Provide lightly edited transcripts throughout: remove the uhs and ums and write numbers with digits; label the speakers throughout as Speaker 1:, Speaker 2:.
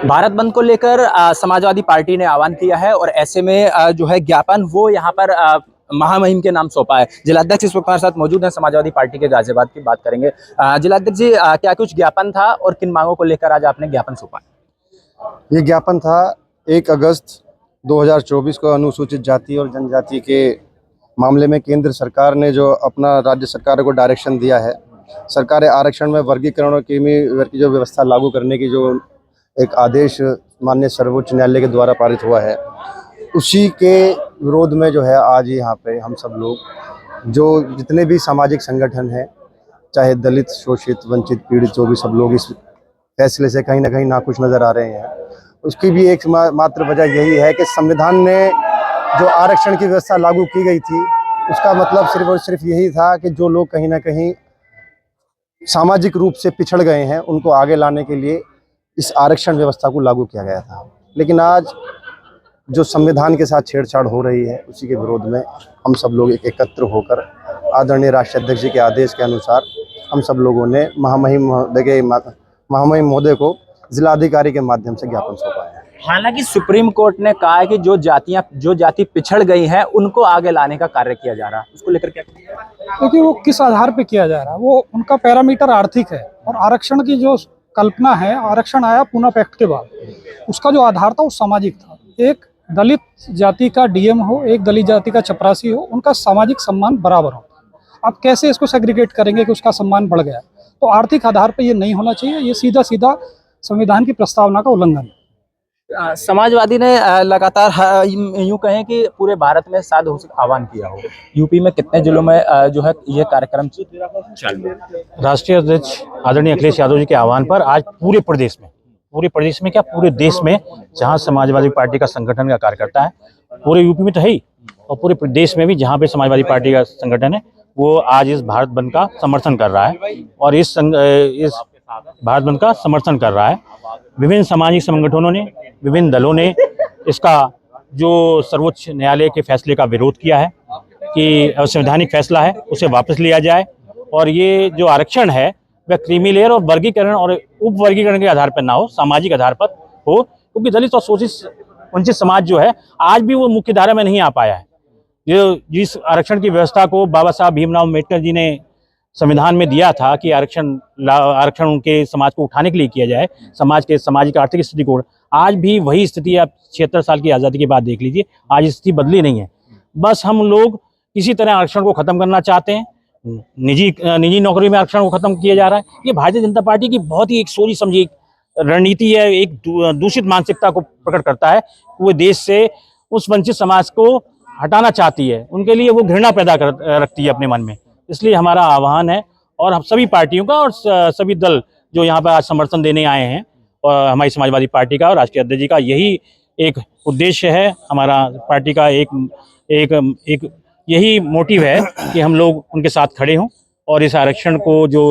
Speaker 1: भारत बंद को लेकर समाजवादी पार्टी ने आह्वान किया है और ऐसे में जो है ज्ञापन वो यहाँ पर महामहिम के नाम सौंपा है। जिलाध्यक्ष इस वक्त हमारे साथ मौजूद हैं समाजवादी पार्टी के गाजियाबाद की बात करेंगे। जिलाध्यक्ष जी, क्या कुछ ज्ञापन था और किन मांगों को लेकर आज आपने ज्ञापन सौंपा?
Speaker 2: ये ज्ञापन था 1 अगस्त 2024 को अनुसूचित जाति और जनजाति के मामले में केंद्र सरकार ने जो अपना राज्य सरकार को डायरेक्शन दिया है, सरकार आरक्षण में वर्गीकरण और क्रीमी की जो व्यवस्था लागू करने की जो एक आदेश माननीय सर्वोच्च न्यायालय के द्वारा पारित हुआ है, उसी के विरोध में जो है आज यहाँ पे हम सब लोग जो जितने भी सामाजिक संगठन हैं, चाहे दलित, शोषित, वंचित, पीड़ित, जो भी सब लोग इस फैसले से कहीं ना कहीं नाखुश नज़र आ रहे हैं। उसकी भी एक मात्र वजह यही है कि संविधान ने जो आरक्षण की व्यवस्था लागू की गई थी, उसका मतलब सिर्फ और सिर्फ यही था कि जो लोग कहीं ना कहीं सामाजिक रूप से पिछड़ गए हैं, उनको आगे लाने के लिए इस आरक्षण व्यवस्था को लागू किया गया था। लेकिन आज जो संविधान के साथ छेड़छाड़ हो रही है, उसी के विरोध में हम सब लोग एकत्र होकर आदरणीय राष्ट्रीय अध्यक्ष जी के आदेश के अनुसार हम सब लोगों ने महामहिम महोदय को जिलाधिकारी के माध्यम से ज्ञापन सौंपा है।
Speaker 1: हालांकि सुप्रीम कोर्ट ने कहा है कि जो जाति पिछड़ गई हैं उनको आगे लाने का कार्य किया जा रहा है, उसको लेकर क्या?
Speaker 3: क्योंकि वो किस आधार पे किया जा रहा है, वो उनका पैरामीटर आर्थिक है और आरक्षण की जो कल्पना है, आरक्षण आया पूना पैक्ट के बाद, उसका जो आधार था वो सामाजिक था। एक दलित जाति का डीएम हो, एक दलित जाति का चपरासी हो, उनका सामाजिक सम्मान बराबर हो। आप कैसे इसको सेग्रीगेट करेंगे कि उसका सम्मान बढ़ गया? तो आर्थिक आधार पर ये नहीं होना चाहिए। ये सीधा सीधा संविधान की प्रस्तावना का उल्लंघन है।
Speaker 1: समाजवादी ने लगातार यूं कहें कि पूरे भारत में शायद हो आह्वान किया हो, यूपी में कितने जिलों में जो है ये कार्यक्रम चालू है?
Speaker 4: राष्ट्रीय अध्यक्ष आदरणीय अखिलेश यादव जी के आह्वान पर आज पूरे प्रदेश में क्या पूरे देश में जहां समाजवादी पार्टी का संगठन का कार्यकर्ता है, पूरे यूपी में तो है ही, और पूरे प्रदेश में भी जहां पे समाजवादी पार्टी का संगठन है, वो आज इस भारत बंद का समर्थन कर रहा है। और इस भारत बंद का समर्थन कर रहा है। विभिन्न सामाजिक संगठनों ने, विभिन्न दलों ने इसका जो सर्वोच्च न्यायालय के फैसले का विरोध किया है कि असंवैधानिक फैसला है, उसे वापस लिया जाए और ये जो आरक्षण है वह क्रीमी लेयर और वर्गीकरण और उप वर्गीकरण के आधार पर ना हो, सामाजिक आधार पर हो। क्योंकि दलित और शोषित वंचित समाज जो है आज भी वो मुख्य धारा में नहीं आ पाया है। ये जिस आरक्षण की व्यवस्था को बाबा साहब भीमराव अम्बेडकर जी ने संविधान में दिया था कि आरक्षण उनके समाज को उठाने के लिए किया जाए, समाज के सामाजिक आर्थिक स्थिति को, आज भी वही स्थिति आप 76 साल की आज़ादी के बाद देख लीजिए, आज स्थिति बदली नहीं है। बस हम लोग किसी तरह आरक्षण को खत्म करना चाहते हैं। निजी नौकरी में आरक्षण को खत्म किया जा रहा है। ये भारतीय जनता पार्टी की बहुत ही एक सोची समझी रणनीति है, एक दूषित मानसिकता को प्रकट करता है। वो देश से उस वंचित समाज को हटाना चाहती है, उनके लिए वो घृणा पैदा रखती है अपने मन में। इसलिए हमारा आह्वान है और हम सभी पार्टियों का और सभी दल जो यहाँ पर आज समर्थन देने आए हैं, और हमारी समाजवादी पार्टी का और राष्ट्रीय अध्यक्ष जी का यही एक उद्देश्य है। हमारा पार्टी का एक यही मोटिव है कि हम लोग उनके साथ खड़े हों और इस आरक्षण को जो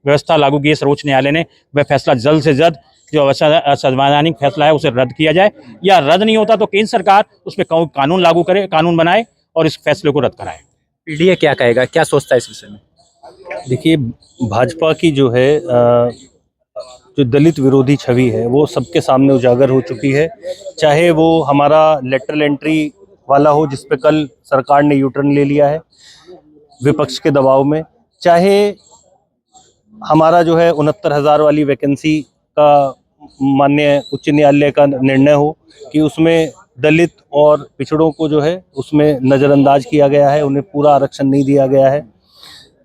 Speaker 4: व्यवस्था लागू की है सर्वोच्च न्यायालय ने, वह फैसला जल्द से जल्द जो असंवैधानिक फैसला है उसे रद्द किया जाए, या रद्द नहीं होता तो केंद्र सरकार उस पर कानून लागू करे, कानून बनाए और इस फैसले को रद्द कराए।
Speaker 1: पीडीए क्या कहेगा, क्या सोचता है इस विषय में?
Speaker 5: देखिए, भाजपा की जो है जो दलित विरोधी छवि है वो सबके सामने उजागर हो चुकी है। चाहे वो हमारा लेटरल एंट्री वाला हो, जिस पे कल सरकार ने यूटर्न ले लिया है विपक्ष के दबाव में, चाहे हमारा जो है 69,000 वाली वैकेंसी का माननीय उच्च न्यायालय का निर्णय हो कि उसमें दलित और पिछड़ों को जो है उसमें नज़रअंदाज किया गया है, उन्हें पूरा आरक्षण नहीं दिया गया है।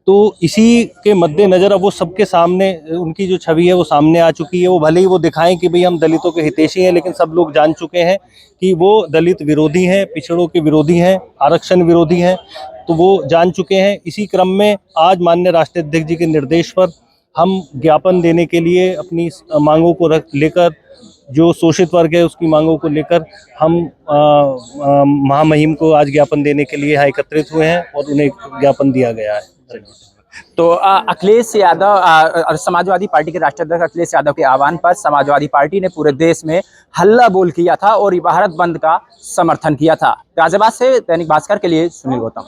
Speaker 5: तो इसी के मद्देनज़र अब वो सबके सामने उनकी जो छवि है वो सामने आ चुकी है। वो भले ही वो दिखाएं कि भाई हम दलितों के हितैषी हैं, लेकिन सब लोग जान चुके हैं कि वो दलित विरोधी हैं, पिछड़ों के विरोधी हैं, आरक्षण विरोधी हैं। तो वो जान चुके हैं। इसी क्रम में आज माननीय राष्ट्रीय अध्यक्ष जी के निर्देश पर हम ज्ञापन देने के लिए अपनी मांगों को लेकर, जो शोषित वर्ग है उसकी मांगों को लेकर हम महामहिम को आज ज्ञापन देने के लिए यहाँ एकत्रित हुए हैं और उन्हें ज्ञापन दिया गया है।
Speaker 1: तो अखिलेश यादव और समाजवादी पार्टी के राष्ट्रीय अध्यक्ष अखिलेश यादव के आह्वान पर समाजवादी पार्टी ने पूरे देश में हल्ला बोल किया था और भारत बंद का समर्थन किया था। गाजियाबाद से दैनिक भास्कर के लिए सुनील गौतम।